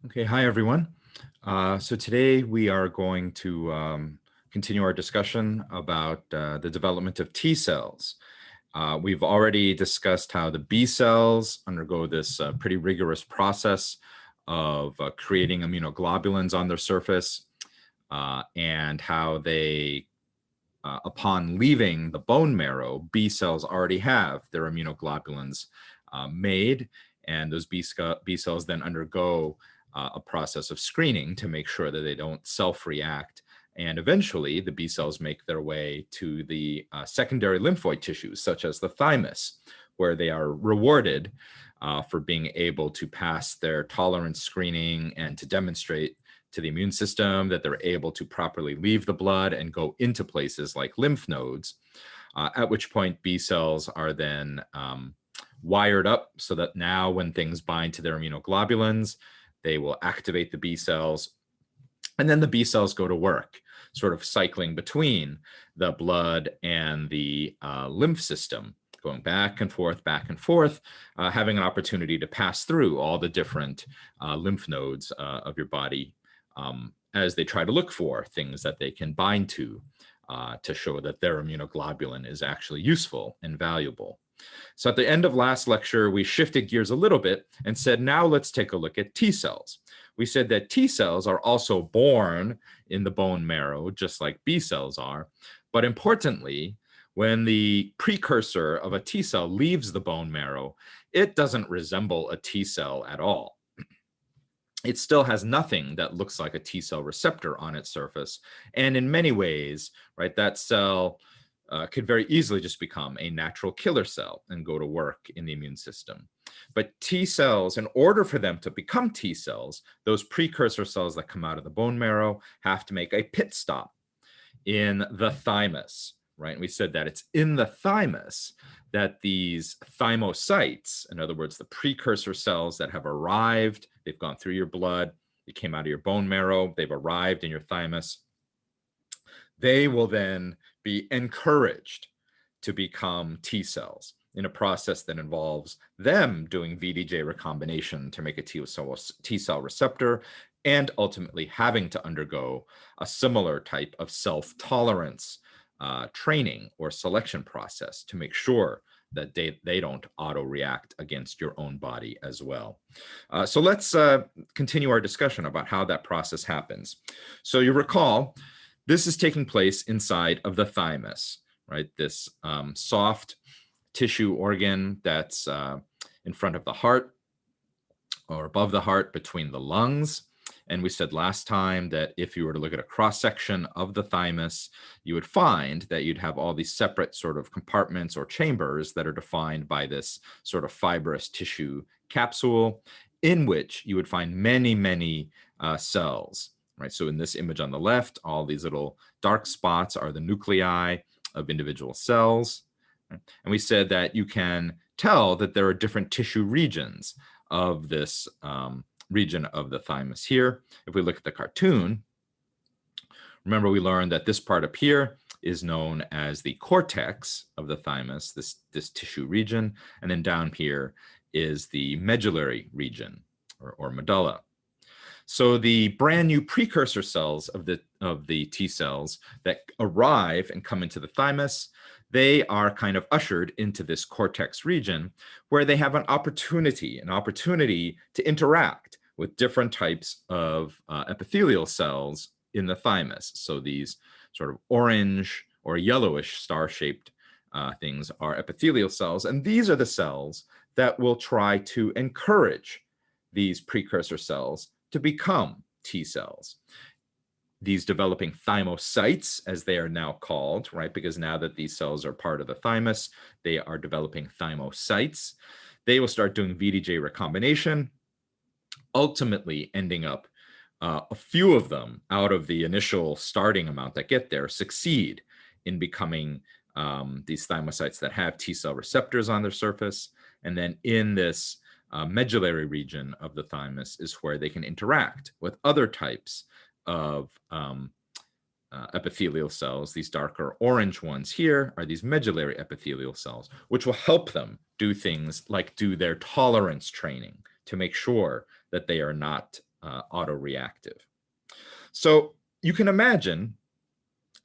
Okay, hi everyone. So today we are going to continue our discussion about the development of T cells. We've already discussed how the B cells undergo this pretty rigorous process of creating immunoglobulins on their surface and how they, upon leaving the bone marrow, B cells already have their immunoglobulins made, and those B cells then undergo a process of screening to make sure that they don't self-react. And eventually, the B cells make their way to the secondary lymphoid tissues, such as the thymus, where they are rewarded for being able to pass their tolerance screening and to demonstrate to the immune system that they're able to properly leave the blood and go into places like lymph nodes, at which point B cells are then wired up so that now when things bind to their immunoglobulins, they will activate the B cells, and then the B cells go to work, sort of cycling between the blood and the lymph system, going back and forth, having an opportunity to pass through all the different lymph nodes of your body as they try to look for things that they can bind to show that their immunoglobulin is actually useful and valuable. So at the end of last lecture, we shifted gears a little bit and said, now let's take a look at T cells. We said that T cells are also born in the bone marrow, just like B cells are. But importantly, when the precursor of a T cell leaves the bone marrow, it doesn't resemble a T cell at all. It still has nothing that looks like a T cell receptor on its surface. And in many ways, right, that cell could very easily just become a natural killer cell and go to work in the immune system. But T cells, in order for them to become T cells, those precursor cells that come out of the bone marrow have to make a pit stop in the thymus, right? And we said that it's in the thymus that these thymocytes, in other words, the precursor cells that have arrived, they've gone through your blood, they came out of your bone marrow, they've arrived in your thymus, they will then be encouraged to become T cells in a process that involves them doing VDJ recombination to make a T cell receptor, and ultimately having to undergo a similar type of self-tolerance training or selection process to make sure that they don't auto-react against your own body as well. So let's continue our discussion about how that process happens. So you recall, this is taking place inside of the thymus, right? This soft tissue organ that's in front of the heart or above the heart between the lungs. And we said last time that if you were to look at a cross-section of the thymus, you would find that you'd have all these separate sort of compartments or chambers that are defined by this sort of fibrous tissue capsule in which you would find many, many cells. Right, so in this image on the left, all these little dark spots are the nuclei of individual cells. And we said that you can tell that there are different tissue regions of this region of the thymus here. If we look at the cartoon, remember we learned that this part up here is known as the cortex of the thymus, this tissue region, and then down here is the medullary region or medulla. So the brand new precursor cells of the T cells that arrive and come into the thymus, they are kind of ushered into this cortex region where they have an opportunity to interact with different types of epithelial cells in the thymus. So these sort of orange or yellowish star-shaped things are epithelial cells, and these are the cells that will try to encourage these precursor cells to become T cells. These developing thymocytes, as they are now called, right? Because now that these cells are part of the thymus, they are developing thymocytes. They will start doing VDJ recombination, ultimately ending up a few of them out of the initial starting amount that get there succeed in becoming these thymocytes that have T cell receptors on their surface. And then in this medullary region of the thymus is where they can interact with other types of epithelial cells. These darker orange ones here are these medullary epithelial cells, which will help them do things like do their tolerance training to make sure that they are not autoreactive. So you can imagine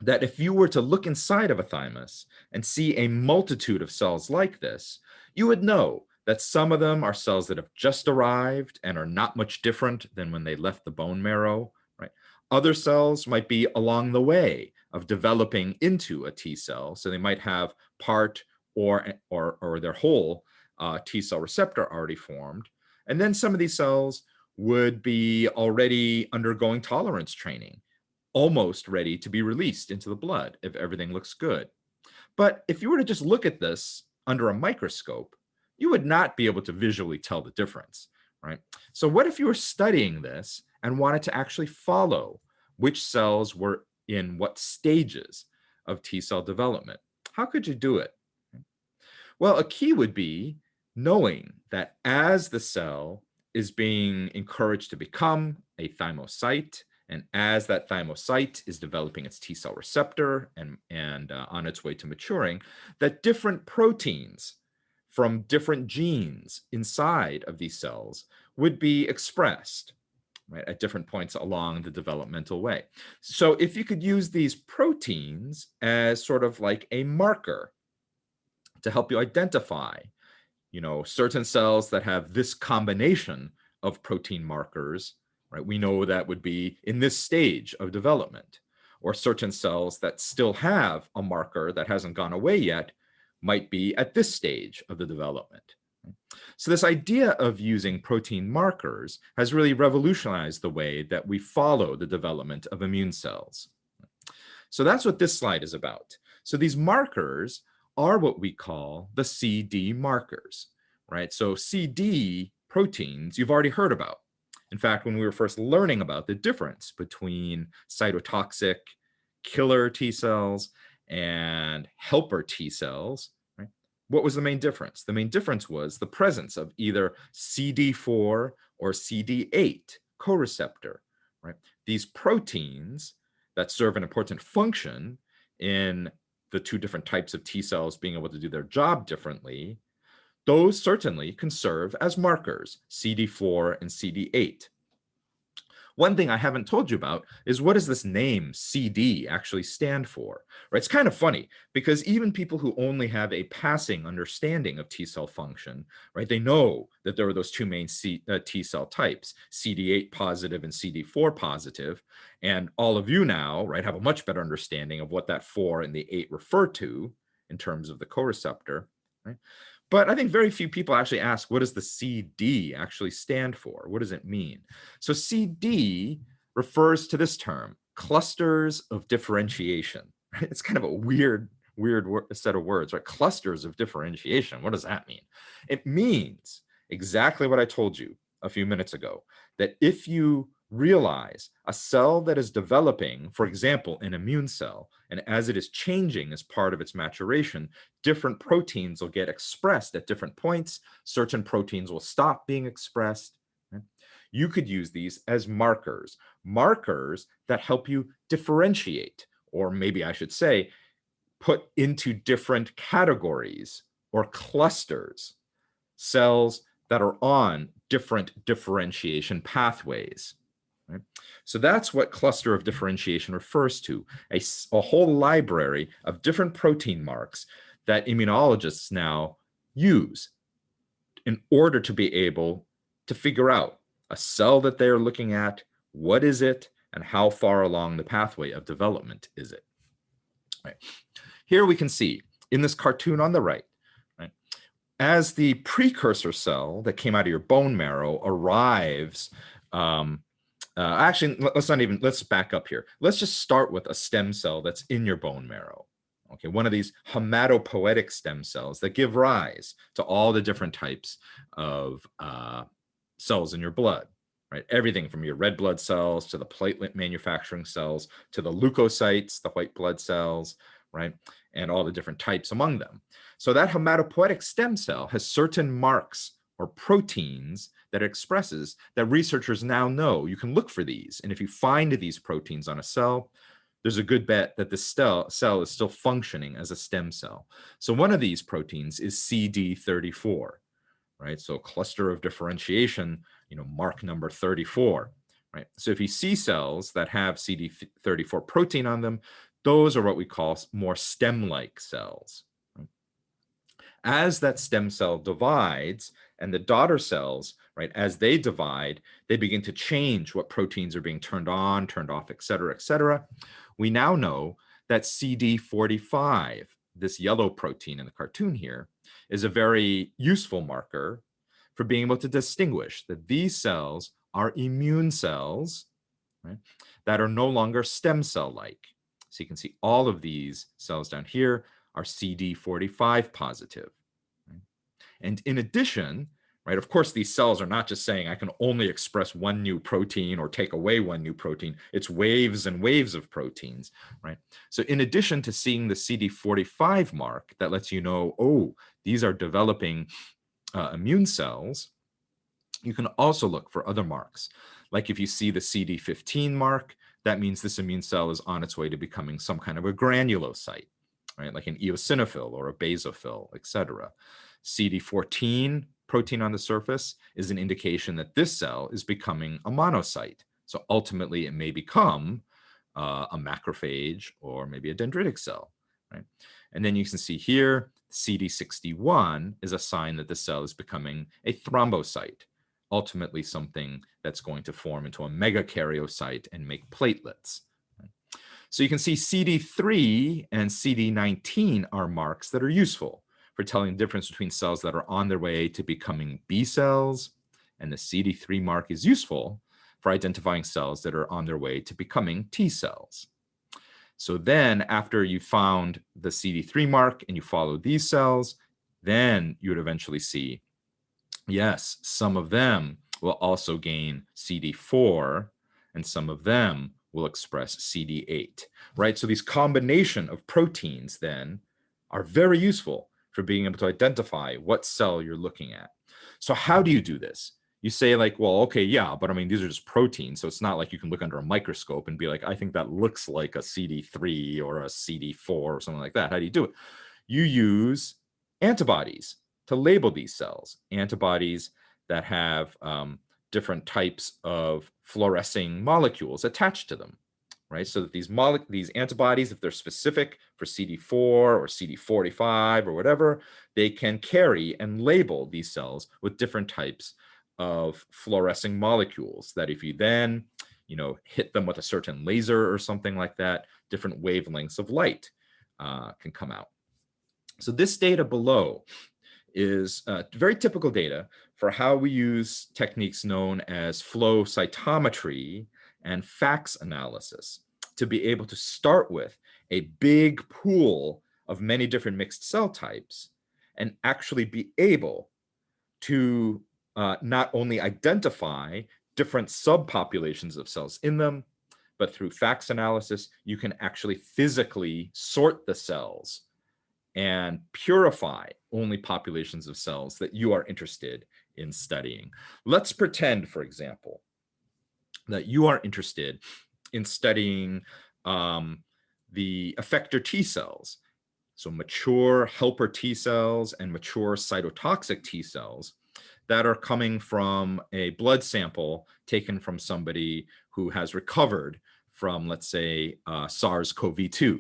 that if you were to look inside of a thymus and see a multitude of cells like this, you would know that some of them are cells that have just arrived and are not much different than when they left the bone marrow, right? Other cells might be along the way of developing into a T cell, so they might have part or their whole T cell receptor already formed. And then some of these cells would be already undergoing tolerance training, almost ready to be released into the blood if everything looks good. But if you were to just look at this under a microscope, you would not be able to visually tell the difference, right? So what if you were studying this and wanted to actually follow which cells were in what stages of T cell development? How could you do it? Well, a key would be knowing that as the cell is being encouraged to become a thymocyte, and as that thymocyte is developing its T cell receptor and on its way to maturing, that different proteins from different genes inside of these cells would be expressed, right, at different points along the developmental way. So if you could use these proteins as sort of like a marker to help you identify, certain cells that have this combination of protein markers, right? We know that would be in this stage of development, or certain cells that still have a marker that hasn't gone away yet might be at this stage of the development. So this idea of using protein markers has really revolutionized the way that we follow the development of immune cells. So that's what this slide is about. So these markers are what we call the CD markers, right? So CD proteins you've already heard about. In fact, when we were first learning about the difference between cytotoxic killer T cells and helper T cells, right? What was the main difference? The main difference was the presence of either CD4 or CD8 co-receptor, right? These proteins that serve an important function in the two different types of T cells being able to do their job differently, those certainly can serve as markers, CD4 and CD8. One thing I haven't told you about is, what does this name CD actually stand for? Right? It's kind of funny because even people who only have a passing understanding of T cell function, right, they know that there are those two main T cell types, CD8 positive and CD4 positive, and all of you now, right, have a much better understanding of what that 4 and the 8 refer to in terms of the co-receptor, right? But I think very few people actually ask, what does the CD actually stand for? What does it mean? So CD refers to this term, clusters of differentiation. It's kind of a weird set of words, right? Clusters of differentiation. What does that mean? It means exactly what I told you a few minutes ago, that if you realize a cell that is developing, for example, an immune cell, and as it is changing as part of its maturation, different proteins will get expressed at different points. Certain proteins will stop being expressed. Right? You could use these as markers that help you differentiate, or maybe I should say, put into different categories or clusters, cells that are on different differentiation pathways. Right? So that's what cluster of differentiation refers to, a whole library of different protein marks that immunologists now use in order to be able to figure out a cell that they're looking at, what is it, and how far along the pathway of development is it. Right. Here we can see in this cartoon on the right, as the precursor cell that came out of your bone marrow arrives, actually, let's back up here. Let's just start with a stem cell that's in your bone marrow. Okay, one of these hematopoietic stem cells that give rise to all the different types of cells in your blood, right? Everything from your red blood cells to the platelet manufacturing cells to the leukocytes, the white blood cells, right? And all the different types among them. So that hematopoietic stem cell has certain marks or proteins that it expresses that researchers now know you can look for these. And if you find these proteins on a cell, there's a good bet that the cell is still functioning as a stem cell. So one of these proteins is CD34, right? So cluster of differentiation, mark number 34. right? So if you see cells that have CD34 protein on them, those are what we call more stem-like cells. Right? As that stem cell divides and the daughter cells, right, as they divide, they begin to change what proteins are being turned on, turned off, et cetera, et cetera. We now know that CD45, this yellow protein in the cartoon here, is a very useful marker for being able to distinguish that these cells are immune cells, right, that are no longer stem cell-like. So you can see all of these cells down here are CD45 positive. Right? And in addition, right, of course, these cells are not just saying I can only express one new protein or take away one new protein. It's waves and waves of proteins, right? So in addition to seeing the CD45 mark that lets you know, oh, these are developing immune cells, you can also look for other marks. Like if you see the CD15 mark, that means this immune cell is on its way to becoming some kind of a granulocyte, right? Like an eosinophil or a basophil, etc. CD14 protein on the surface is an indication that this cell is becoming a monocyte. So ultimately, it may become a macrophage or maybe a dendritic cell, right? And then you can see here, CD61 is a sign that the cell is becoming a thrombocyte, ultimately something that's going to form into a megakaryocyte and make platelets. So you can see CD3 and CD19 are marks that are useful for telling the difference between cells that are on their way to becoming B cells, and the CD3 mark is useful for identifying cells that are on their way to becoming T cells. So then after you found the CD3 mark and you follow these cells, then you would eventually see, yes, some of them will also gain CD4 and some of them will express CD8, right? So these combination of proteins then are very useful for being able to identify what cell you're looking at. So how do you do this? You say like, well, okay, yeah, but I mean, these are just proteins. So it's not like you can look under a microscope and be like, I think that looks like a CD3 or a CD4 or something like that. How do you do it? You use antibodies to label these cells, antibodies that have different types of fluorescing molecules attached to them, right? So that these antibodies, if they're specific for CD4 or CD45 or whatever, they can carry and label these cells with different types of fluorescing molecules that if you then, hit them with a certain laser or something like that, different wavelengths of light can come out. So this data below is very typical data for how we use techniques known as flow cytometry and FACS analysis to be able to start with a big pool of many different mixed cell types and actually be able to not only identify different subpopulations of cells in them, but through FACS analysis, you can actually physically sort the cells and purify only populations of cells that you are interested in studying. Let's pretend, for example, that you are interested in studying the effector T cells, so mature helper T cells and mature cytotoxic T cells that are coming from a blood sample taken from somebody who has recovered from, let's say, SARS-CoV-2.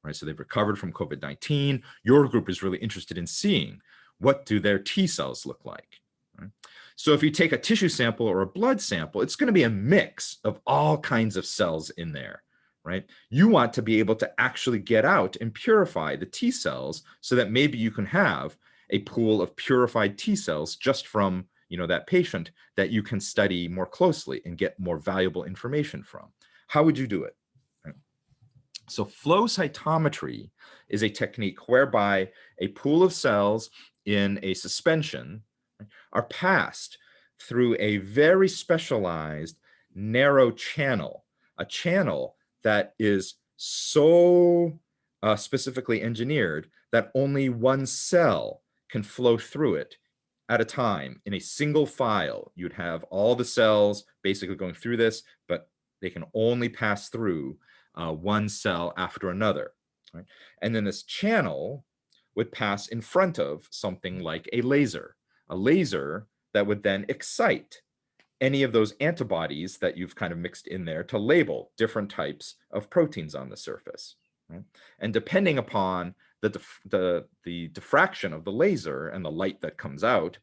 Right, so they've recovered from COVID-19. Your group is really interested in seeing what do their T cells look like. Right? So if you take a tissue sample or a blood sample, it's going to be a mix of all kinds of cells in there. Right? You want to be able to actually get out and purify the T cells so that maybe you can have a pool of purified T cells just from that patient that you can study more closely and get more valuable information from. How would you do it? So flow cytometry is a technique whereby a pool of cells in a suspension are passed through a very specialized narrow channel, a channel that is so specifically engineered that only one cell can flow through it at a time in a single file. You'd have all the cells basically going through this, but they can only pass through one cell after another. Right? And then this channel would pass in front of something like a laser that would then excite any of those antibodies that you've kind of mixed in there to label different types of proteins on the surface. Right? And depending upon the diffraction of the laser and the light that comes out,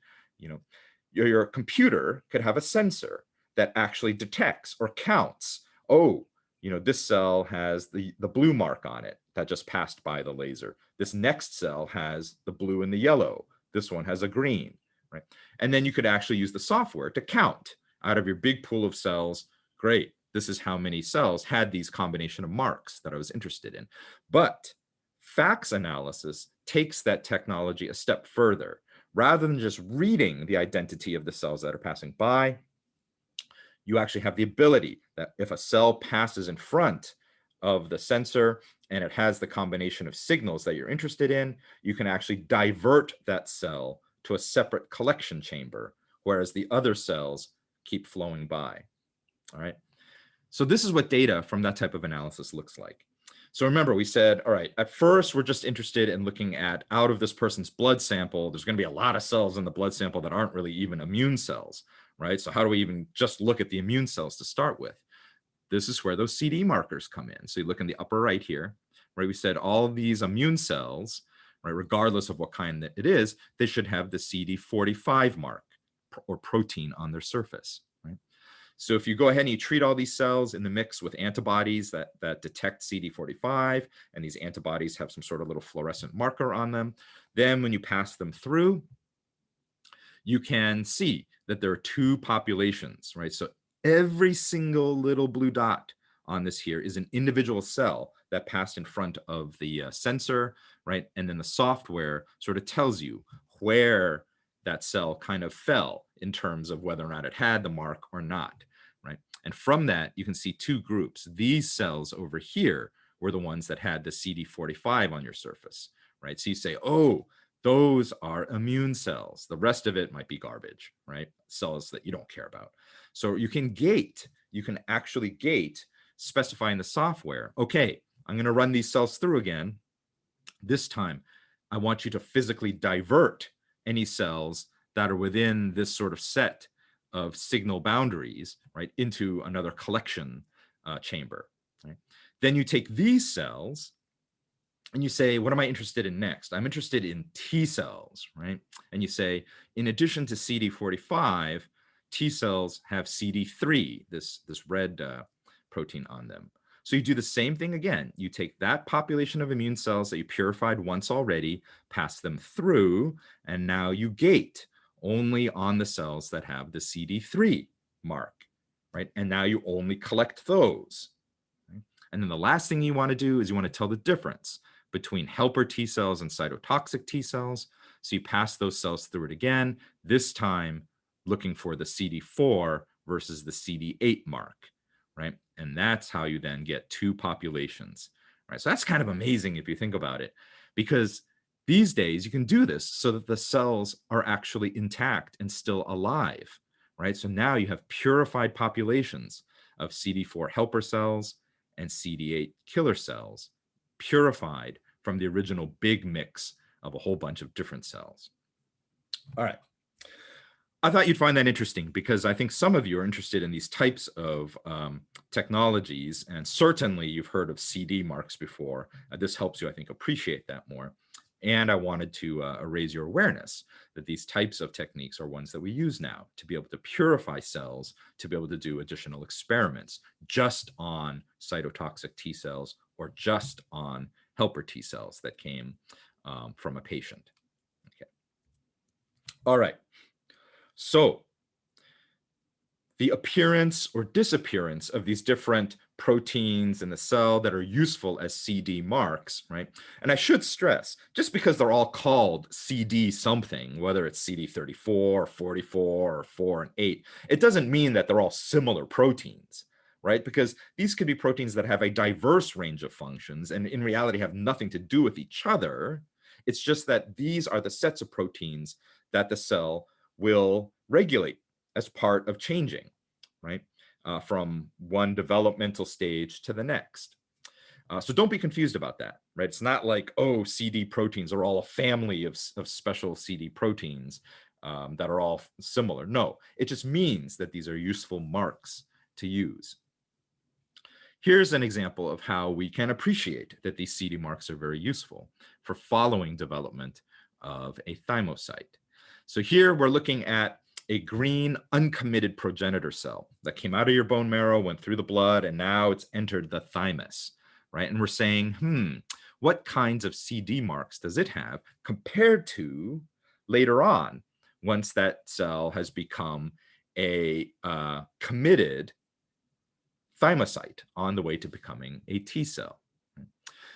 your computer could have a sensor that actually detects or counts, oh, this cell has the blue mark on it that just passed by the laser. This next cell has the blue and the yellow. This one has a green, right? And then you could actually use the software to count out of your big pool of cells. Great, this is how many cells had these combination of marks that I was interested in. But FACS analysis takes that technology a step further. Rather than just reading the identity of the cells that are passing by, you actually have the ability that if a cell passes in front of the sensor and it has the combination of signals that you're interested in, you can actually divert that cell to a separate collection chamber, whereas the other cells keep flowing by. All right. So this is what data from that type of analysis looks like. So remember, we said, all right, at first, we're just interested in looking at out of this person's blood sample, there's going to be a lot of cells in the blood sample that aren't really even immune cells, right? So how do we even just look at the immune cells to start with? This is where those CD markers come in. So you look in the upper right here, right? We said all of these immune cells, right, regardless of what kind it is, they should have the CD45 mark or protein on their surface, right? So if you go ahead and you treat all these cells in the mix with antibodies that detect CD45, and these antibodies have some sort of little fluorescent marker on them, then when you pass them through, you can see that there are two populations, right? So every single little blue dot on this here is an individual cell that passed in front of the sensor, right? And then the software sort of tells you where that cell kind of fell in terms of whether or not it had the mark or not, right? And from that, you can see two groups. These cells over here were the ones that had the CD45 on your surface, right? So you say, oh, those are immune cells. The rest of it might be garbage, right? Cells that you don't care about. So you can actually gate, specifying the software. Okay, I'm going to run these cells through again. This time, I want you to physically divert any cells that are within this sort of set of signal boundaries, right, into another collection chamber. Right? Then you take these cells and you say, what am I interested in next? I'm interested in T cells, right? And you say, in addition to CD45, T cells have CD3, this red protein on them. So you do the same thing again. You take that population of immune cells that you purified once already, pass them through, and now you gate only on the cells that have the CD3 mark, right? And now you only collect those. Right? And then the last thing you want to do is you want to tell the difference between helper T cells and cytotoxic T cells. So you pass those cells through it again, this time looking for the CD4 versus the CD8 mark, right? And that's how you then get two populations, right? So that's kind of amazing if you think about it, because these days you can do this so that the cells are actually intact and still alive, right? So now you have purified populations of CD4 helper cells and CD8 killer cells, purified from the original big mix of a whole bunch of different cells. All right. I thought you'd find that interesting because I think some of you are interested in these types of technologies, and certainly you've heard of CD marks before. This helps you, I think, appreciate that more. And I wanted to raise your awareness that these types of techniques are ones that we use now to be able to purify cells, to be able to do additional experiments just on cytotoxic T cells or just on helper T cells that came from a patient. Okay. All right. So the appearance or disappearance of these different proteins in the cell that are useful as CD marks, right? And I should stress, just because they're all called CD something, whether it's CD34 or 44 or 4 and 8, it doesn't mean that they're all similar proteins, right? Because these could be proteins that have a diverse range of functions and in reality have nothing to do with each other. It's just that these are the sets of proteins that the cell will regulate as part of changing, right? From one developmental stage to the next. So don't be confused about that, right? It's not like, oh, CD proteins are all a family of special CD proteins. that are all similar. No, it just means that these are useful marks to use. Here's an example of how we can appreciate that these CD marks are very useful for following development of a thymocyte. So here we're looking at a green uncommitted progenitor cell that came out of your bone marrow, went through the blood, and now it's entered the thymus, right? And we're saying, what kinds of CD marks does it have compared to later on, once that cell has become a committed thymocyte on the way to becoming a T cell.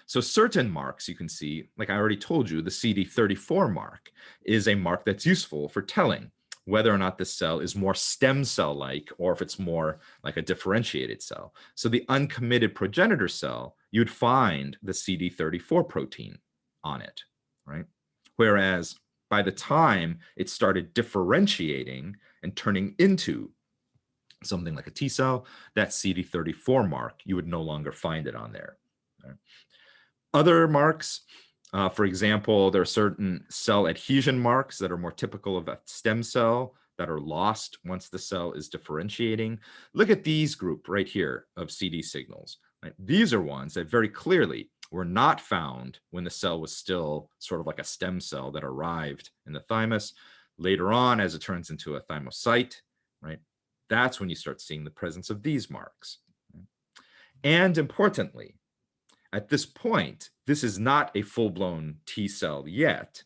So certain marks you can see, like I already told you, the CD34 mark is a mark that's useful for telling whether or not this cell is more stem cell-like or if it's more like a differentiated cell. So the uncommitted progenitor cell, you'd find the CD34 protein on it, right? Whereas by the time it started differentiating and turning into something like a T cell, that CD34 mark, you would no longer find it on there. Right? Other marks, for example, there are certain cell adhesion marks that are more typical of a stem cell that are lost once the cell is differentiating. Look at these group right here of CD signals. Right? These are ones that very clearly were not found when the cell was still sort of like a stem cell that arrived in the thymus. Later on, as it turns into a thymocyte, right? That's when you start seeing the presence of these marks. And importantly, at this point, this is not a full-blown T cell yet,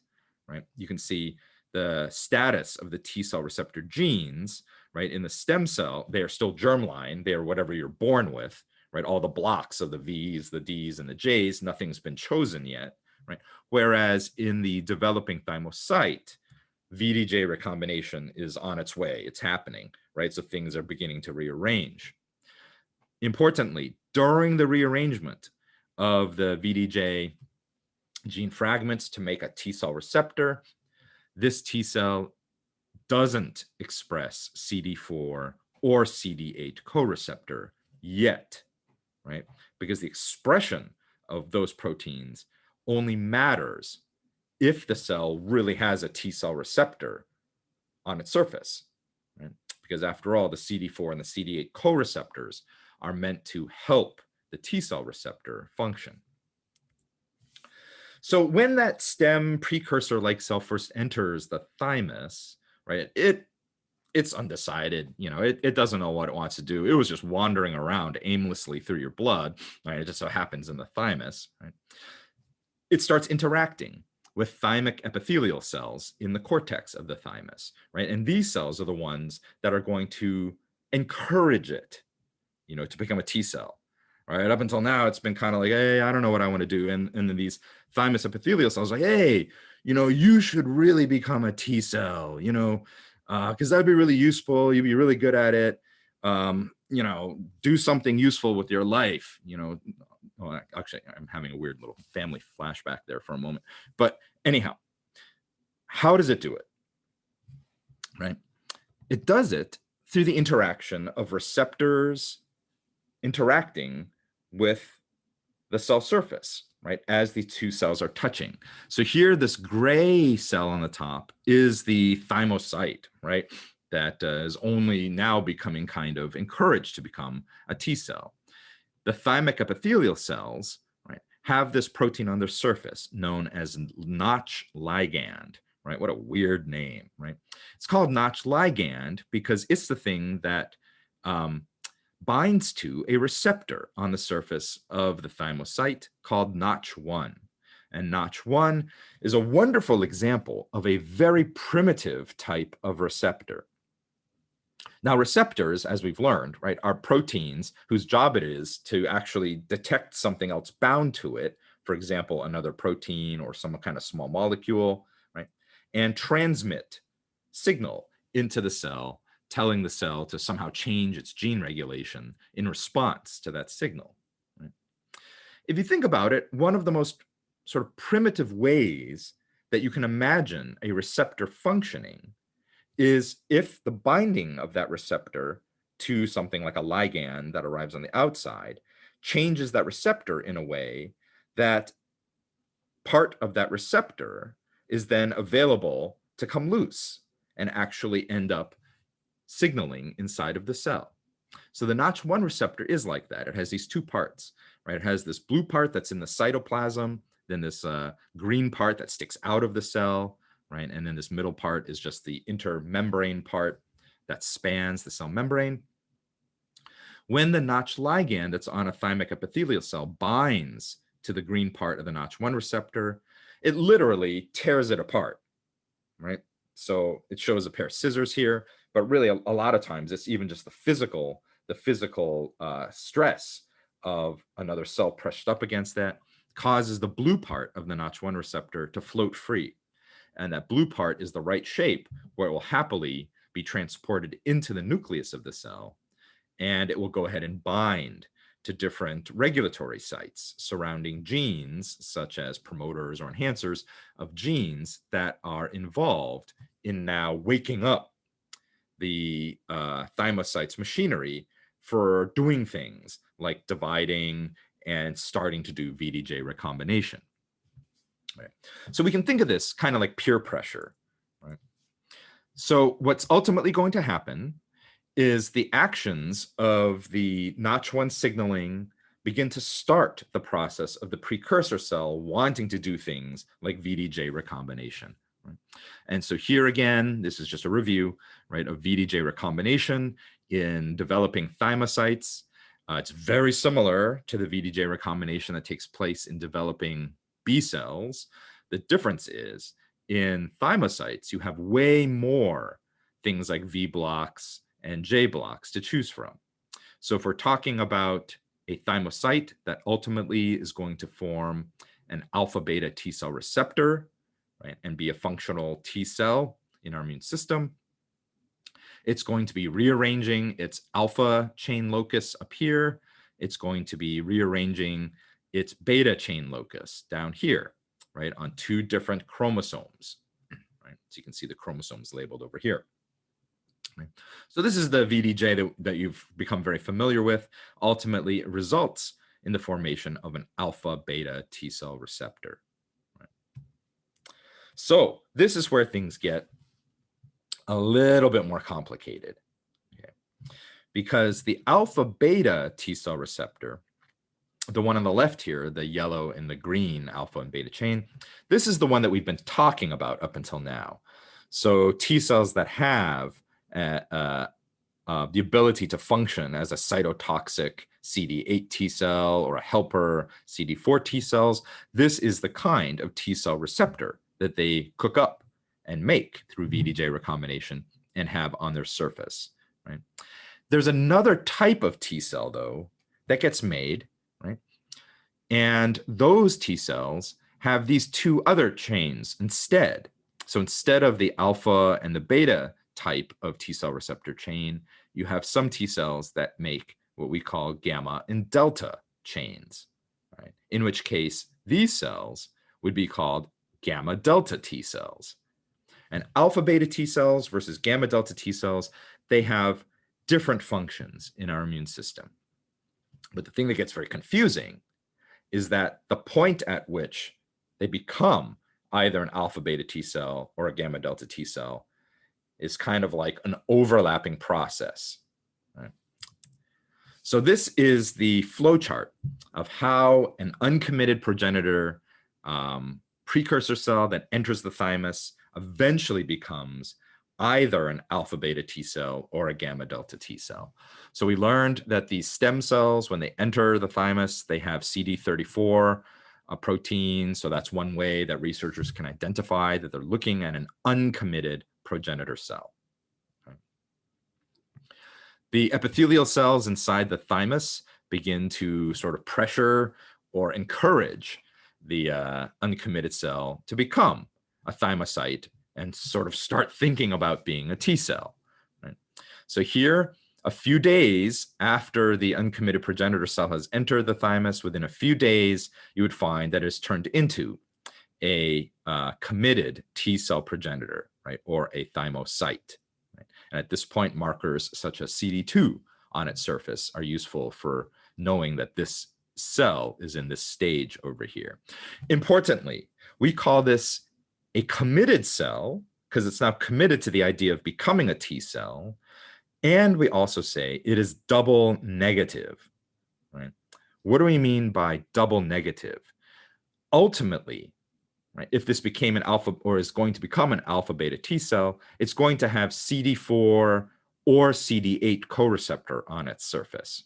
right? You can see the status of the T cell receptor genes, right? In the stem cell, they are still germline. They are whatever you're born with, right? All the blocks of the V's, the D's, and the J's, nothing's been chosen yet, right? Whereas in the developing thymocyte, VDJ recombination is on its way. It's happening, right? So things are beginning to rearrange. Importantly, during the rearrangement of the VDJ gene fragments to make a T cell receptor, this T cell doesn't express CD4 or CD8 co-receptor yet, right? Because the expression of those proteins only matters if the cell really has a T cell receptor on its surface, right? Because after all, the CD4 and the CD8 co-receptors are meant to help the T cell receptor function. So when that stem precursor-like cell first enters the thymus, right, it's undecided, it doesn't know what it wants to do. It was just wandering around aimlessly through your blood, right? It just so happens in the thymus, right? It starts interacting with thymic epithelial cells in the cortex of the thymus, right? And these cells are the ones that are going to encourage it, to become a T cell, right? Up until now, it's been kind of like, hey, I don't know what I want to do. And then these thymus epithelial cells are like, hey, you should really become a T cell, because that'd be really useful. You'd be really good at it. Do something useful with your life, Well, actually, I'm having a weird little family flashback there for a moment. But anyhow, how does it do it? Right? It does it through the interaction of receptors interacting with the cell surface, right, as the two cells are touching. So here, this gray cell on the top is the thymocyte, right, that is only now becoming kind of encouraged to become a T cell. The thymic epithelial cells, right, have this protein on their surface known as Notch ligand, right? What a weird name, right? It's called Notch ligand because it's the thing that binds to a receptor on the surface of the thymocyte called Notch1. And Notch1 is a wonderful example of a very primitive type of receptor. Now, receptors, as we've learned, right, are proteins whose job it is to actually detect something else bound to it, for example, another protein or some kind of small molecule, right, and transmit signal into the cell, telling the cell to somehow change its gene regulation in response to that signal. Right? If you think about it, one of the most sort of primitive ways that you can imagine a receptor functioning is if the binding of that receptor to something like a ligand that arrives on the outside changes that receptor in a way that part of that receptor is then available to come loose and actually end up signaling inside of the cell. So the Notch1 receptor is like that. It has these two parts, right? It has this blue part that's in the cytoplasm, then this green part that sticks out of the cell, right? And then this middle part is just the intermembrane part that spans the cell membrane. When the Notch ligand that's on a thymic epithelial cell binds to the green part of the Notch1 receptor, it literally tears it apart, right? So it shows a pair of scissors here, but really a lot of times it's even just the physical stress of another cell pressed up against that causes the blue part of the Notch1 receptor to float free. And that blue part is the right shape where it will happily be transported into the nucleus of the cell, and it will go ahead and bind to different regulatory sites surrounding genes, such as promoters or enhancers of genes that are involved in now waking up the thymocytes machinery for doing things like dividing and starting to do VDJ recombination. Right. So we can think of this kind of like peer pressure. Right? So what's ultimately going to happen is the actions of the Notch1 signaling begin to start the process of the precursor cell wanting to do things like VDJ recombination. Right? And so here again, this is just a review, right, of VDJ recombination in developing thymocytes. It's very similar to the VDJ recombination that takes place in developing B cells. The difference is in thymocytes, you have way more things like V blocks and J blocks to choose from. So if we're talking about a thymocyte that ultimately is going to form an alpha beta T cell receptor, right, and be a functional T cell in our immune system, it's going to be rearranging its alpha chain locus up here. It's going to be rearranging its beta chain locus down here, right, on two different chromosomes. Right? So you can see the chromosomes labeled over here. Right? So this is the VDJ that you've become very familiar with. Ultimately, it results in the formation of an alpha beta T cell receptor. Right? So this is where things get a little bit more complicated, okay? Because the alpha beta T cell receptor, the one on the left here, the yellow and the green alpha and beta chain, this is the one that we've been talking about up until now. So T cells that have the ability to function as a cytotoxic CD8 T cell or a helper CD4 T cells, this is the kind of T cell receptor that they cook up and make through VDJ recombination and have on their surface. Right? There's another type of T cell, though, that gets made, right? And those T cells have these two other chains instead. So instead of the alpha and the beta type of T cell receptor chain, you have some T cells that make what we call gamma and delta chains, right? In which case, these cells would be called gamma delta T cells. And alpha beta T cells versus gamma delta T cells, they have different functions in our immune system. But the thing that gets very confusing is that the point at which they become either an alpha beta T cell or a gamma delta T cell is kind of like an overlapping process. Right? So this is the flow chart of how an uncommitted progenitor precursor cell that enters the thymus eventually becomes either an alpha beta T cell or a gamma delta T cell. So we learned that these stem cells, when they enter the thymus, they have CD34 protein. So that's one way that researchers can identify that they're looking at an uncommitted progenitor cell. Okay. The epithelial cells inside the thymus begin to sort of pressure or encourage the uncommitted cell to become a thymocyte and sort of start thinking about being a T cell. Right? So here, a few days after the uncommitted progenitor cell has entered the thymus, within a few days, you would find that it's turned into a committed T cell progenitor, right, or a thymocyte. Right? And at this point, markers such as CD2 on its surface are useful for knowing that this cell is in this stage over here. Importantly, we call this a committed cell because it's now committed to the idea of becoming a T cell. And we also say it is double negative, right? What do we mean by double negative? Ultimately, right, if this became an alpha or is going to become an alpha beta T cell, it's going to have CD4 or CD8 co-receptor on its surface,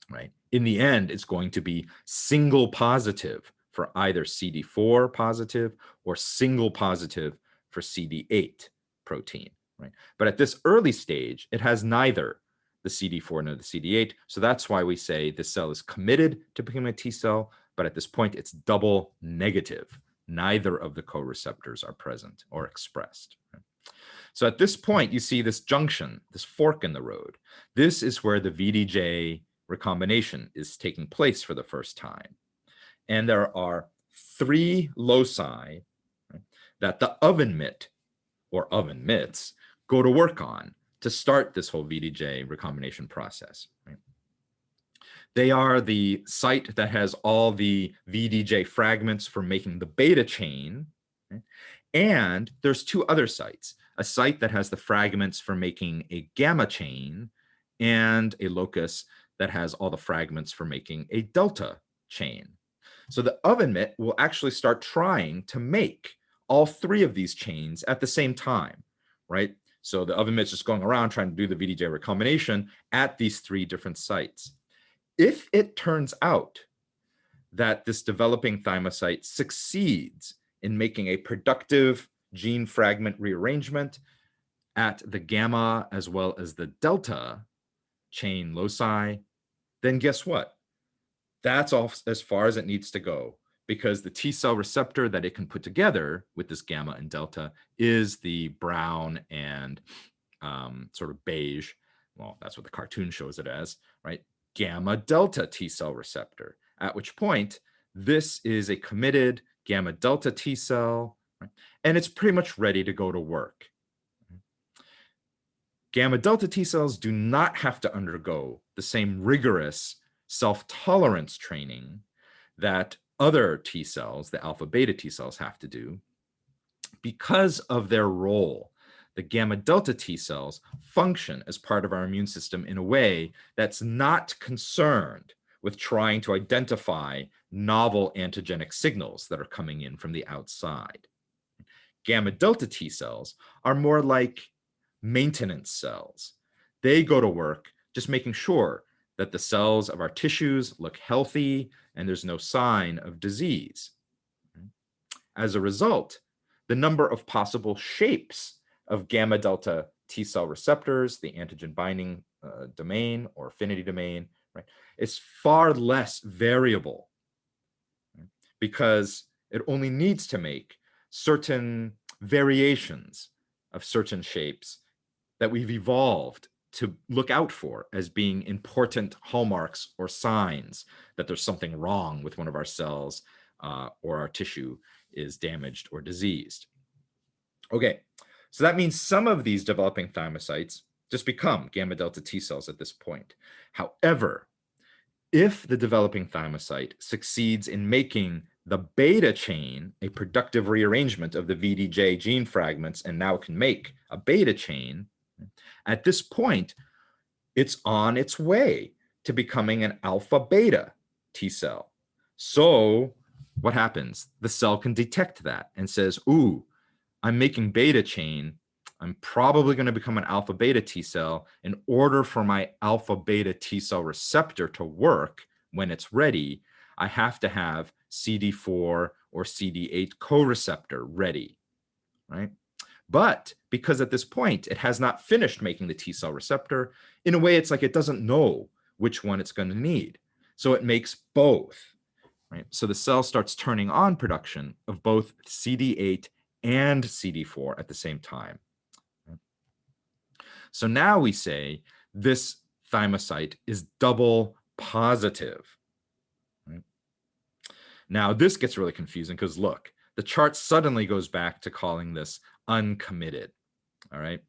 right? In the end, it's going to be single positive for either CD4 positive or single positive for CD8 protein, right? But at this early stage, it has neither the CD4 nor the CD8. So that's why we say the cell is committed to becoming a T cell, but at this point, it's double negative. Neither of the co-receptors are present or expressed. Right? So at this point, you see this junction, this fork in the road. This is where the VDJ recombination is taking place for the first time. And there are 3 loci, right, that the oven mitt or oven mitts go to work on to start this whole VDJ recombination process. Right? They are the site that has all the VDJ fragments for making the beta chain. Right? And there's 2 other sites, a site that has the fragments for making a gamma chain and a locus that has all the fragments for making a delta chain. So the oven mitt will actually start trying to make all 3 of these chains at the same time, right? So the oven mitt's just going around trying to do the VDJ recombination at these 3 different sites. If it turns out that this developing thymocyte succeeds in making a productive gene fragment rearrangement at the gamma as well as the delta chain loci, then guess what? That's all as far as it needs to go, because the T cell receptor that it can put together with this gamma and delta is the brown and sort of beige, well, that's what the cartoon shows it as, right? Gamma delta T cell receptor, at which point this is a committed gamma delta T cell, right? And it's pretty much ready to go to work. Gamma delta T cells do not have to undergo the same rigorous self-tolerance training that other T cells, the alpha beta T cells, have to do. Because of their role, the gamma delta T cells function as part of our immune system in a way that's not concerned with trying to identify novel antigenic signals that are coming in from the outside. Gamma delta T cells are more like maintenance cells. They go to work just making sure that the cells of our tissues look healthy and there's no sign of disease. As a result, the number of possible shapes of gamma delta T cell receptors, the antigen binding domain or affinity domain, right, is far less variable, right, because it only needs to make certain variations of certain shapes that we've evolved to look out for as being important hallmarks or signs that there's something wrong with one of our cells or our tissue is damaged or diseased. Okay, so that means some of these developing thymocytes just become gamma delta T cells at this point. However, if the developing thymocyte succeeds in making the beta chain a productive rearrangement of the VDJ gene fragments and now can make a beta chain, at this point, it's on its way to becoming an alpha beta T cell. So what happens? The cell can detect that and says, ooh, I'm making beta chain. I'm probably going to become an alpha beta T cell. In order for my alpha beta T cell receptor to work when it's ready, I have to have CD4 or CD8 co-receptor ready, right? But because at this point, it has not finished making the T cell receptor, in a way, it's like it doesn't know which one it's going to need. So it makes both, right? So the cell starts turning on production of both CD8 and CD4 at the same time. So now we say this thymocyte is double positive. Right? Now this gets really confusing because look, the chart suddenly goes back to calling this uncommitted. All right.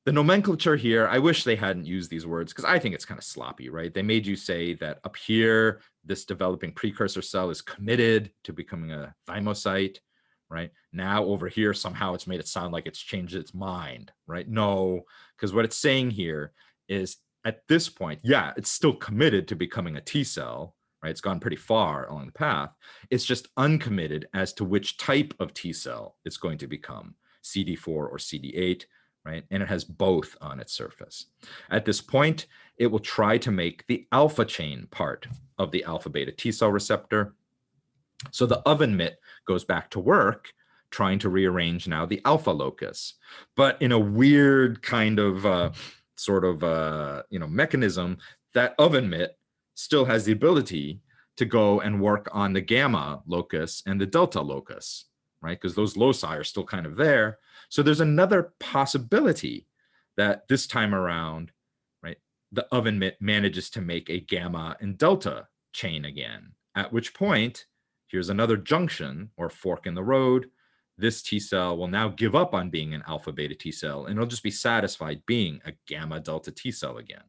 The nomenclature here, I wish they hadn't used these words because I think it's kind of sloppy, right? They made you say that up here, this developing precursor cell is committed to becoming a thymocyte, right? Now over here, somehow it's made it sound like it's changed its mind, right? No, because what it's saying here is at this point, yeah, it's still committed to becoming a T cell, right? It's gone pretty far along the path. It's just uncommitted as to which type of T cell it's going to become, CD4 or CD8, right? And it has both on its surface. At this point, it will try to make the alpha chain part of the alpha beta T cell receptor. So the oven mitt goes back to work trying to rearrange now the alpha locus, but in a weird kind of mechanism. That oven mitt still has the ability to go and work on the gamma locus and the delta locus, right? Because those loci are still kind of there. So there's another possibility that this time around, right, the oven mitt manages to make a gamma and delta chain again, at which point, here's another junction or fork in the road. This T cell will now give up on being an alpha beta T cell, and it'll just be satisfied being a gamma delta T cell again,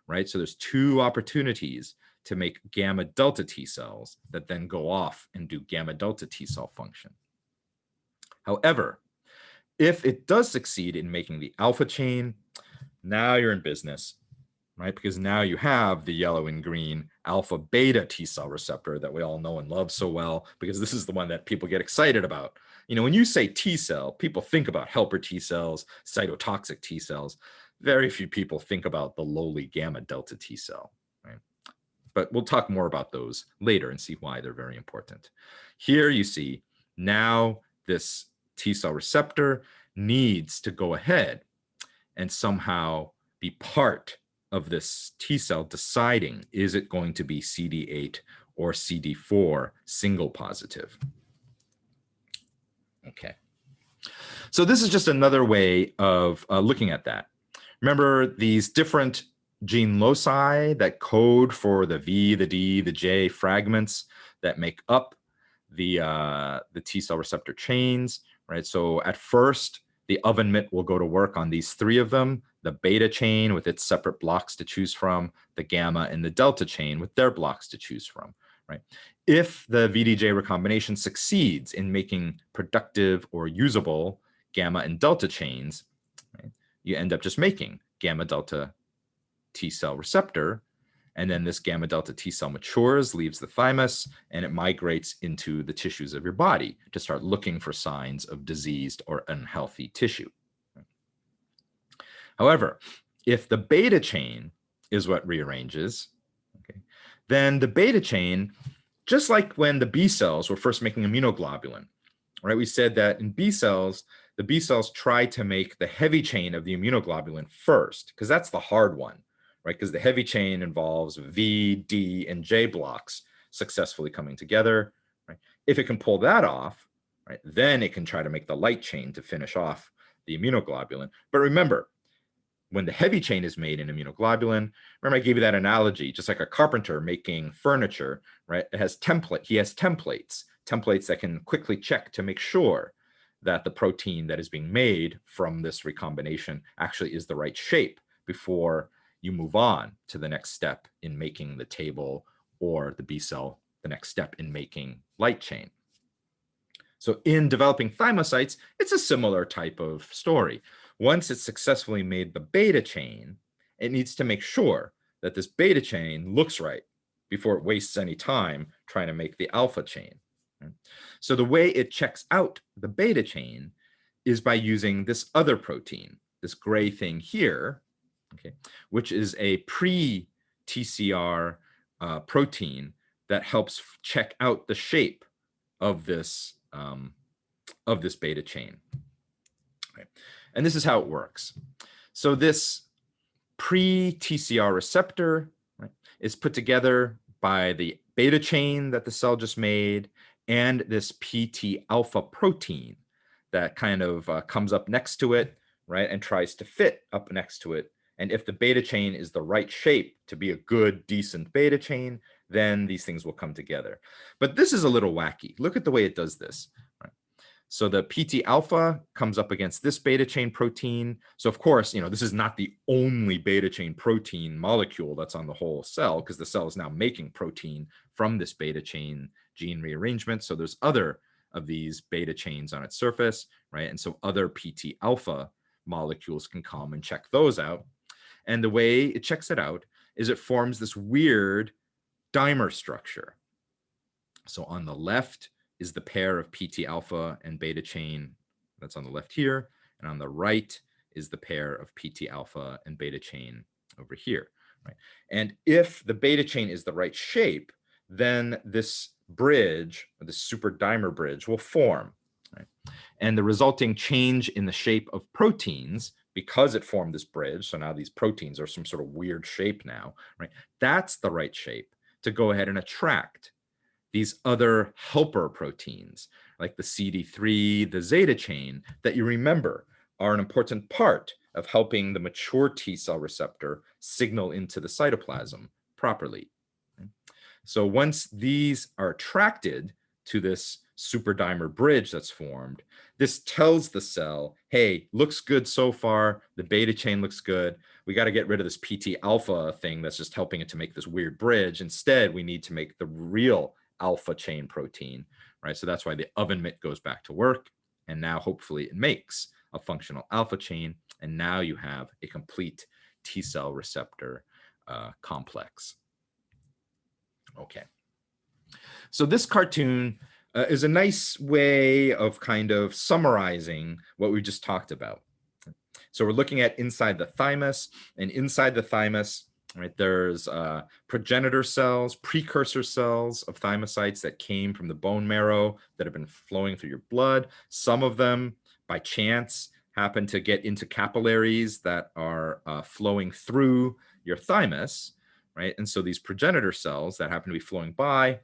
right? So there's two opportunities to make gamma delta T cells that then go off and do gamma delta T cell function. However, if it does succeed in making the alpha chain, now you're in business, right? Because now you have the yellow and green alpha beta T cell receptor that we all know and love so well, because this is the one that people get excited about. You know, when you say T cell, people think about helper T cells, cytotoxic T cells. Very few people think about the lowly gamma delta T cell, right? But we'll talk more about those later and see why they're very important. Here you see now this T cell receptor needs to go ahead and somehow be part of this T cell deciding, is it going to be CD8 or CD4 single positive? Okay. So this is just another way of looking at that. Remember these different gene loci that code for the V, the D, the J fragments that make up the T cell receptor chains, right? So at first, the oven mitt will go to work on these three of them, the beta chain with its separate blocks to choose from, the gamma and the delta chain with their blocks to choose from, right? If the VDJ recombination succeeds in making productive or usable gamma and delta chains, right, you end up just making gamma delta T cell receptor. And then this gamma delta T cell matures, leaves the thymus, and it migrates into the tissues of your body to start looking for signs of diseased or unhealthy tissue. However, if the beta chain is what rearranges, okay, then the beta chain, just like when the B cells were first making immunoglobulin, right? We said that in B cells, the B cells try to make the heavy chain of the immunoglobulin first, because that's the hard one, right? Because the heavy chain involves V, D, and J blocks successfully coming together, right? If it can pull that off, right, then it can try to make the light chain to finish off the immunoglobulin. But remember, when the heavy chain is made in immunoglobulin, remember I gave you that analogy, just like a carpenter making furniture, right? He has templates that can quickly check to make sure that the protein that is being made from this recombination actually is the right shape before you move on to the next step in making the table, or the B cell, the next step in making light chain. So in developing thymocytes, it's a similar type of story. Once it's successfully made the beta chain, it needs to make sure that this beta chain looks right before it wastes any time trying to make the alpha chain. So the way it checks out the beta chain is by using this other protein, this gray thing here, okay, which is a pre-TCR protein that helps check out the shape of this beta chain. Right. And this is how it works. So this pre-TCR receptor, right, is put together by the beta chain that the cell just made and this PT alpha protein that kind of comes up next to it, right, and tries to fit up next to it. And if the beta chain is the right shape to be a good, decent beta chain, then these things will come together. But this is a little wacky. Look at the way it does this. Right? So the PT alpha comes up against this beta chain protein. So of course, you know, this is not the only beta chain protein molecule that's on the whole cell, because the cell is now making protein from this beta chain gene rearrangement. So there's other of these beta chains on its surface, right? And so other PT alpha molecules can come and check those out. And the way it checks it out is it forms this weird dimer structure. So on the left is the pair of PT alpha and beta chain that's on the left here. And on the right is the pair of PT alpha and beta chain over here. Right? And if the beta chain is the right shape, then this bridge, or this super dimer bridge, will form. Right? And the resulting change in the shape of proteins, because it formed this bridge, so now these proteins are some sort of weird shape now, right? That's the right shape to go ahead and attract these other helper proteins, like the CD3, the zeta chain, that you remember are an important part of helping the mature T cell receptor signal into the cytoplasm properly. So once these are attracted to this superdimer bridge that's formed, this tells the cell, hey, looks good so far. The beta chain looks good. We got to get rid of this PT alpha thing that's just helping it to make this weird bridge. Instead, we need to make the real alpha chain protein, right? So that's why the oven mitt goes back to work. And now hopefully it makes a functional alpha chain. And now you have a complete T cell receptor complex. Okay. So this cartoon is a nice way of kind of summarizing what we just talked about. So we're looking at inside the thymus, and inside the thymus, right, there's progenitor cells, precursor cells of thymocytes that came from the bone marrow that have been flowing through your blood. Some of them, by chance, happen to get into capillaries that are flowing through your thymus, right? And so these progenitor cells that happen to be flowing by,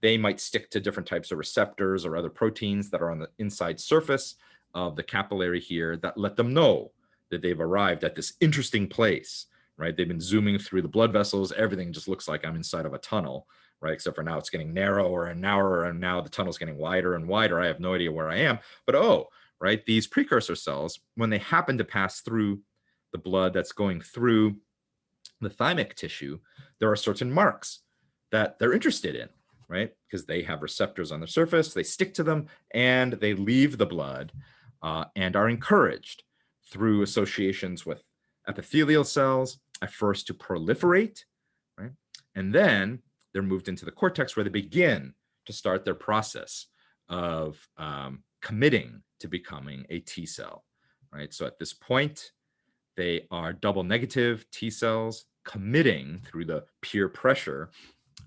they might stick to different types of receptors or other proteins that are on the inside surface of the capillary here that let them know that they've arrived at this interesting place, right? They've been zooming through the blood vessels. Everything just looks like I'm inside of a tunnel, right? Except for now it's getting narrower and narrower, and now the tunnel's getting wider and wider. I have no idea where I am, but oh, right? These precursor cells, when they happen to pass through the blood that's going through the thymic tissue, there are certain marks that they're interested in, right? Because they have receptors on the surface, they stick to them, and they leave the blood and are encouraged through associations with epithelial cells at first to proliferate, right? And then they're moved into the cortex where they begin to start their process of committing to becoming a T cell, right? So at this point, they are double negative T cells committing through the peer pressure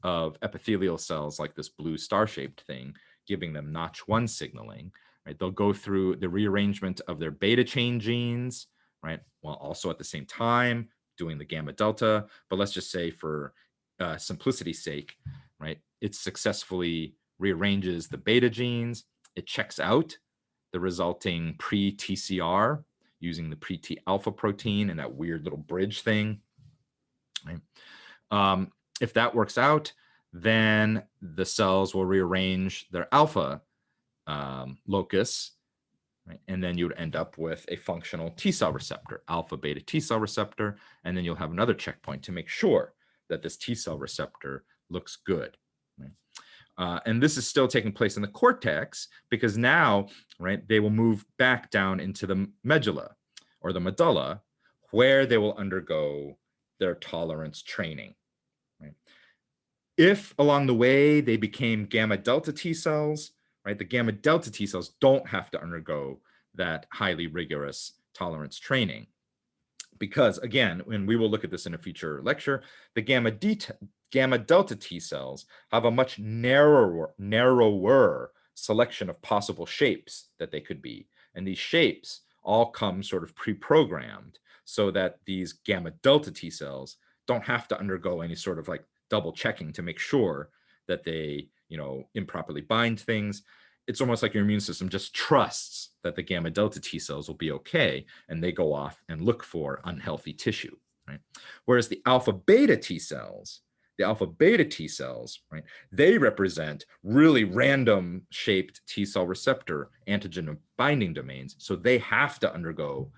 of epithelial cells like this blue star-shaped thing, giving them Notch 1 signaling, right? They'll go through the rearrangement of their beta chain genes, right? While also at the same time doing the gamma delta. But let's just say for simplicity's sake, right? It successfully rearranges the beta genes. It checks out the resulting pre-TCR using the pre-T alpha protein and that weird little bridge thing, right? If that works out, then the cells will rearrange their alpha locus, right? And then you would end up with a functional T cell receptor, alpha beta T cell receptor, and then you'll have another checkpoint to make sure that this T cell receptor looks good. Right? And this is still taking place in the cortex because now, right, they will move back down into the medulla or the medulla, where they will undergo their tolerance training. Right? If along the way they became gamma delta T cells, right, the gamma delta T cells don't have to undergo that highly rigorous tolerance training. Because again, and we will look at this in a future lecture, the gamma delta T cells have a much narrower selection of possible shapes that they could be. And these shapes all come sort of pre-programmed so that these gamma delta T cells don't have to undergo any sort of like double checking to make sure that they, improperly bind things. It's almost like your immune system just trusts that the gamma delta T cells will be okay, and they go off and look for unhealthy tissue, right? Whereas the alpha beta T cells, right, they represent really random shaped T cell receptor antigen binding domains. So they have to undergo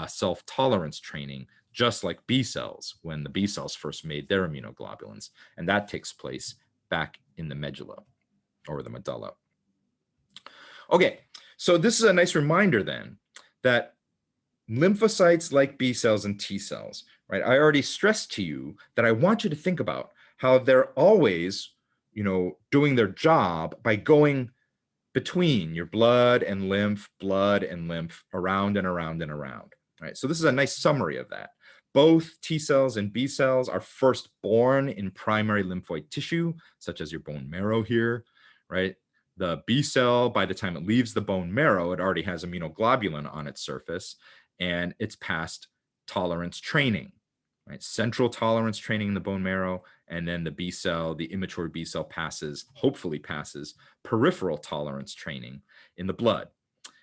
self-tolerance training, just like B cells when the B cells first made their immunoglobulins. And that takes place back in the medulla or the medulla. Okay, so this is a nice reminder then that lymphocytes like B cells and T cells, right? I already stressed to you that I want you to think about how they're always, doing their job by going between your blood and lymph, around and around and around, right? So this is a nice summary of that. Both T cells and B cells are first born in primary lymphoid tissue, such as your bone marrow here, right? The B cell, by the time it leaves the bone marrow, it already has immunoglobulin on its surface, and it's past tolerance training, right? Central tolerance training in the bone marrow, and then the B cell, the immature B cell hopefully passes peripheral tolerance training in the blood.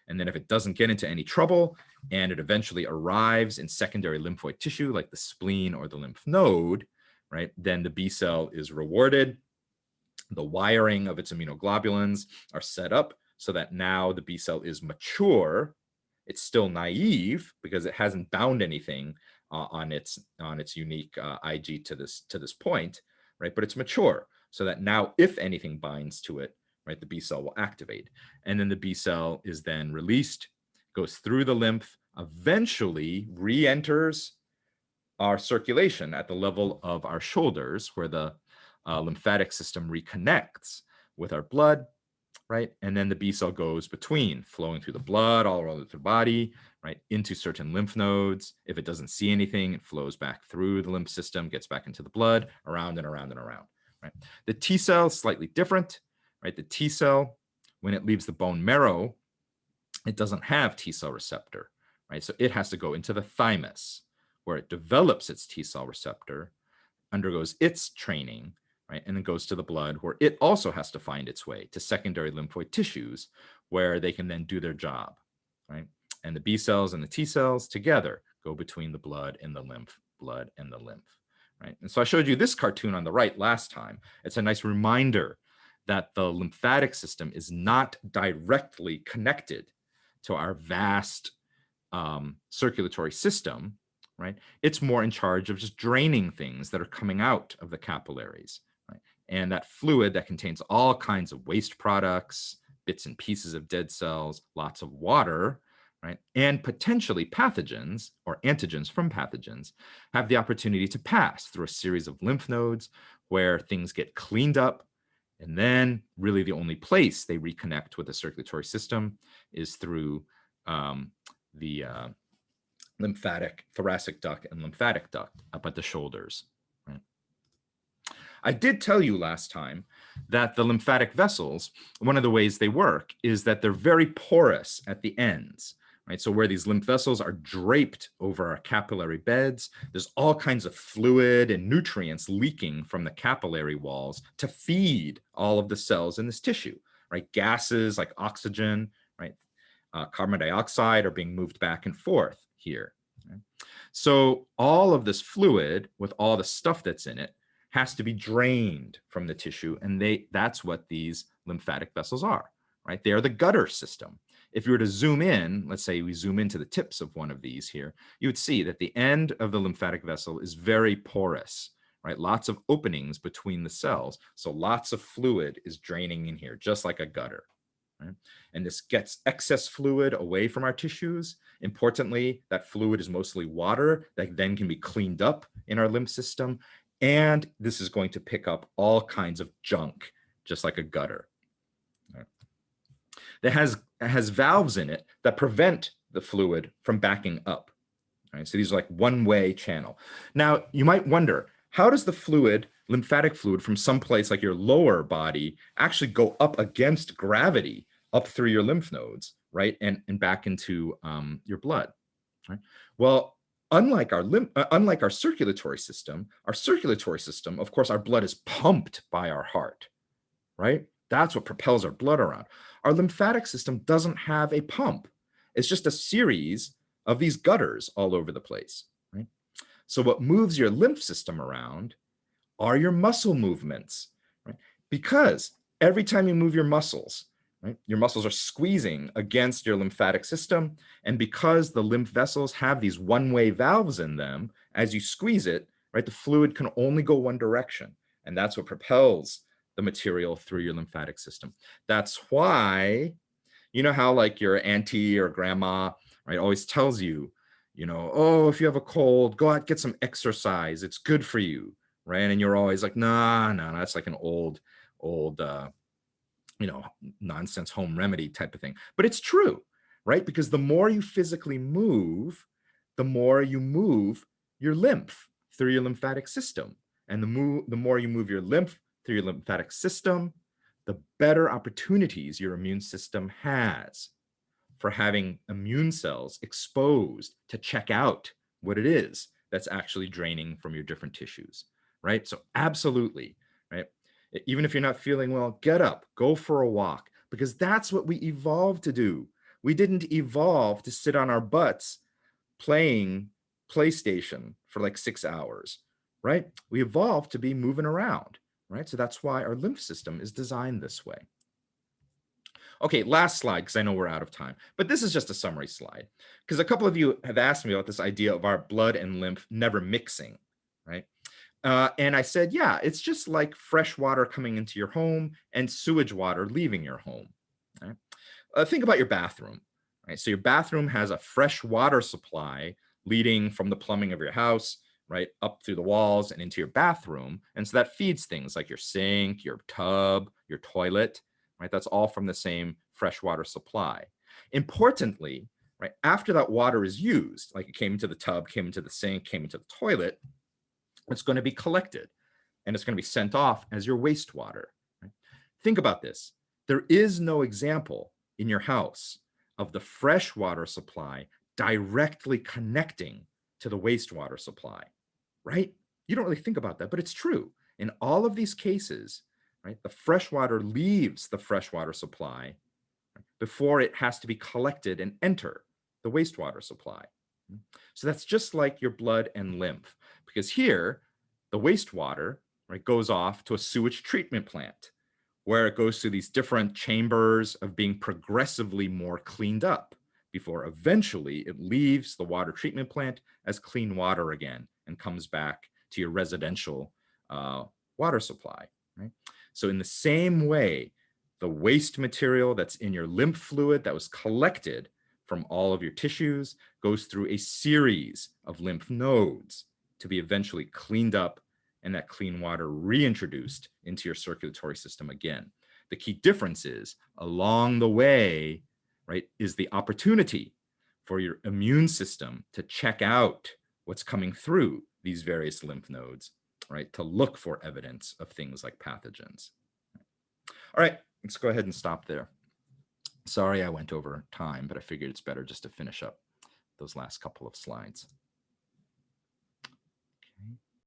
And then if it doesn't get into any trouble and it eventually arrives in secondary lymphoid tissue like the spleen or the lymph node, right, then the B cell is rewarded. The wiring of its immunoglobulins are set up so that now the B cell is mature. It's still naive because it hasn't bound anything on its unique Ig to this point, right? But it's mature so that now if anything binds to it, right, the B cell will activate. And then the B cell is then released, goes through the lymph, eventually re-enters our circulation at the level of our shoulders where the lymphatic system reconnects with our blood, right? And then the B cell goes between, flowing through the blood all around the body, right, into certain lymph nodes. If it doesn't see anything, it flows back through the lymph system, gets back into the blood, around and around and around, right? The T cell is slightly different, right? The T cell, when it leaves the bone marrow, it doesn't have T cell receptor, right? So it has to go into the thymus, where it develops its T cell receptor, undergoes its training, right, and then goes to the blood, where it also has to find its way to secondary lymphoid tissues, where they can then do their job, right? And the B cells and the T cells together go between the blood and the lymph, right? And so I showed you this cartoon on the right last time. It's a nice reminder that the lymphatic system is not directly connected to our vast circulatory system, right? It's more in charge of just draining things that are coming out of the capillaries, right? And that fluid that contains all kinds of waste products, bits and pieces of dead cells, lots of water, right? And potentially pathogens or antigens from pathogens have the opportunity to pass through a series of lymph nodes where things get cleaned up. And then really the only place they reconnect with the circulatory system is through the lymphatic thoracic duct and lymphatic duct up at the shoulders. Right? I did tell you last time that the lymphatic vessels, one of the ways they work is that they're very porous at the ends. Right? So where these lymph vessels are draped over our capillary beds, there's all kinds of fluid and nutrients leaking from the capillary walls to feed all of the cells in this tissue. Right? Gases like oxygen, right? Carbon dioxide are being moved back and forth here. Right? So all of this fluid with all the stuff that's in it has to be drained from the tissue, and that's what these lymphatic vessels are, right? They are the gutter system. If you were to zoom in, let's say we zoom into the tips of one of these here, you would see that the end of the lymphatic vessel is very porous, right? Lots of openings between the cells. So lots of fluid is draining in here, just like a gutter. Right? And this gets excess fluid away from our tissues. Importantly, that fluid is mostly water that then can be cleaned up in our lymph system. And this is going to pick up all kinds of junk, just like a gutter. Right? That has valves in it that prevent the fluid from backing up. Right? So these are like one-way channel. Now, you might wonder, how does the fluid, lymphatic fluid from someplace like your lower body actually go up against gravity up through your lymph nodes, right? And back into your blood, right? Well, unlike our circulatory system, of course, our blood is pumped by our heart, right? That's what propels our blood around. Our lymphatic system doesn't have a pump. It's just a series of these gutters all over the place, right? So what moves your lymph system around are your muscle movements, right? Because every time you move your muscles, right, your muscles are squeezing against your lymphatic system. And because the lymph vessels have these one-way valves in them, as you squeeze it, right, the fluid can only go one direction. And that's what propels the material through your lymphatic system. That's why, You know how like your auntie or grandma, right, always tells you, oh, if you have a cold, go out, get some exercise. It's good for you, right? And you're always like, nah, nah, that's like an old, you know, nonsense home remedy type of thing. But it's true, right? Because the more you physically move, the more you move your lymph through your lymphatic system. And the more you move your lymph through your lymphatic system, the better opportunities your immune system has for having immune cells exposed to check out what it is that's actually draining from your different tissues, right? So absolutely, right? Even if you're not feeling well, get up, go for a walk, because that's what we evolved to do. We didn't evolve to sit on our butts playing PlayStation for like 6 hours, right? We evolved to be moving around, right? So that's why our lymph system is designed this way. Okay, last slide, because I know we're out of time, but this is just a summary slide, because a couple of you have asked me about this idea of our blood and lymph never mixing, right? And I said, yeah, it's just like fresh water coming into your home and sewage water leaving your home. Right? Think about your bathroom. Right? So your bathroom has a fresh water supply leading from the plumbing of your house, right, up through the walls and into your bathroom. And so that feeds things like your sink, your tub, your toilet, right? That's all from the same fresh water supply. Importantly, right, after that water is used, like it came into the tub, came into the sink, came into the toilet, it's going to be collected and it's going to be sent off as your wastewater. Right? Think about this. There is no example in your house of the fresh water supply directly connecting to the wastewater supply, right? You don't really think about that, but it's true. In all of these cases, right, the fresh water leaves the freshwater supply before it has to be collected and enter the wastewater supply. So that's just like your blood and lymph, because here the wastewater, right, goes off to a sewage treatment plant where it goes through these different chambers of being progressively more cleaned up before eventually it leaves the water treatment plant as clean water again and comes back to your residential water supply. Right? So in the same way, the waste material that's in your lymph fluid that was collected from all of your tissues goes through a series of lymph nodes to be eventually cleaned up and that clean water reintroduced into your circulatory system again. The key difference is along the way, right, is the opportunity for your immune system to check out what's coming through these various lymph nodes, right, to look for evidence of things like pathogens. All right, let's go ahead and stop there. Sorry I went over time, but I figured it's better just to finish up those last couple of slides. Okay.